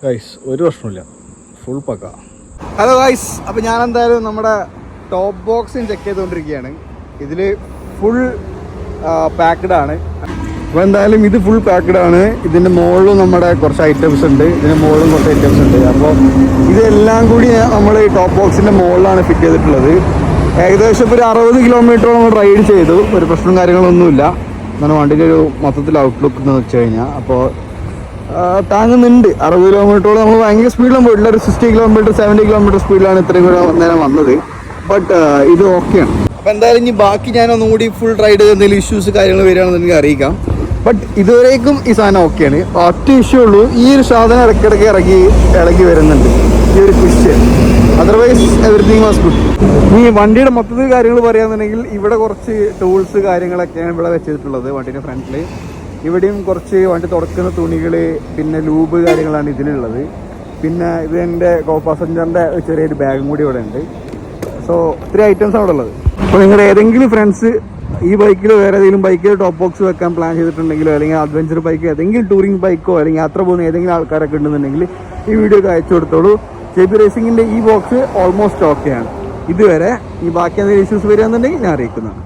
Guys ഒരു പ്രശ്നമില്ല, full പക്ക. Hello guys, അപ്പോൾ ഞാൻ എന്തായാലും നമ്മുടെ ടോപ്പ് ബോക്സും ചെക്ക് ചെയ്തുകൊണ്ടിരിക്കുകയാണ്. ഇതിൽ ഫുൾ പാക്ക്ഡ് ആണ്. അപ്പോൾ എന്തായാലും ഇത് ഫുൾ പാക്ക്ഡ് ആണ്. ഇതിൻ്റെ മുകളിലും നമ്മുടെ കുറച്ച് ഐറ്റംസ് ഉണ്ട്, ഇതിൻ്റെ മുകളിലും കുറച്ച് ഐറ്റംസ് ഉണ്ട്. അപ്പോൾ ഇതെല്ലാം കൂടി നമ്മൾ ടോപ്പ് ബോക്സിൻ്റെ മുകളിലാണ് ഫിറ്റ് ചെയ്തിട്ടുള്ളത്. ഏകദേശം ഇപ്പോൾ ഒരു 60 കിലോമീറ്ററോളം നമ്മൾ റൈഡ് ചെയ്തു. ഒരു പ്രശ്നവും കാര്യങ്ങളൊന്നുമില്ല. അങ്ങനെ വണ്ടിൻ്റെ ഒരു മൊത്തത്തിൽ ഔട്ട്ലുക്ക് എന്ന് വെച്ച് കഴിഞ്ഞാൽ അപ്പോൾ താങ്ങുന്നുണ്ട്. 60 കിലോമീറ്ററോളം നമ്മൾ ഭയങ്കര സ്പീഡിലും പോയിട്ടില്ല. ഒരു 60 കിലോമീറ്റർ 70 കിലോമീറ്റർ സ്പീഡിലാണ് ഇത്രയും കൂടെ നേരം വന്നത്. ബട്ട് ഇത് ഓക്കെയാണ്. അപ്പോൾ എന്തായാലും ഇനി ബാക്കി ഞാനൊന്നും കൂടി ഫുൾ റൈഡ് എന്തെങ്കിലും ഇഷ്യൂസ് കാര്യങ്ങൾ വരികയാണെന്ന് എനിക്ക് അറിയിക്കാം. ബട്ട് ഇതുവരേക്കും ഈ സാധനം ഓക്കെയാണ്. ഒറ്റ ഇഷ്യൂ ഉള്ളൂ, ഈ ഒരു സാധനം ഇടയ്ക്കിടയ്ക്ക് ഇളകി വരുന്നുണ്ട്, ഈ ഒരു question. Otherwise everything was good. ഈ വണ്ടിയുടെ മൊത്തത്തിൽ കാര്യങ്ങൾ പറയുകയാണെന്നുണ്ടെങ്കിൽ ഇവിടെ കുറച്ച് ടൂൾസ് കാര്യങ്ങളൊക്കെയാണ് ഇവിടെ വെച്ചിട്ടുള്ളത് വണ്ടീൻ്റെ ഫ്രണ്ടിൽ. ഇവിടെയും കുറച്ച് വണ്ടി തുടക്കുന്ന തുണികൾ, പിന്നെ ലൂബ് കാര്യങ്ങളാണ് ഇതിലുള്ളത്. പിന്നെ ഇത് എൻ്റെ കോ പാസഞ്ചറിൻ്റെ ചെറിയൊരു ബാഗും കൂടി ഇവിടെ ഉണ്ട്. സോ ഇത്രയും ഐറ്റംസ് അവിടെ ഉള്ളത്. അപ്പോൾ നിങ്ങളുടെ ഏതെങ്കിലും ഫ്രണ്ട്സ് ഈ ബൈക്കിലോ വേറെ ഏതെങ്കിലും ബൈക്കിൽ ടോപ്പ് ബോക്സ് വെക്കാൻ പ്ലാൻ ചെയ്തിട്ടുണ്ടെങ്കിലോ, അല്ലെങ്കിൽ അഡ്വഞ്ചർ ബൈക്കോ ഏതെങ്കിലും ടൂറിംഗ് ബൈക്കോ അല്ലെങ്കിൽ യാത്ര പോകുന്ന ഏതെങ്കിലും ആൾക്കാരൊക്കെ ഉണ്ടെന്നുണ്ടെങ്കിൽ ഈ വീഡിയോ ഒക്കെ അയച്ചു കൊടുത്തോളൂ. JB റേസിങ്ങിൻ്റെ ഈ ബോക്സ് ഓൾമോസ്റ്റ് ഓക്കെയാണ് ഇതുവരെ. ഈ ബാക്കി എന്തെങ്കിലും ഇഷ്യൂസ് വരികയാണെന്നുണ്ടെങ്കിൽ ഞാൻ അറിയിക്കുന്നതാണ്.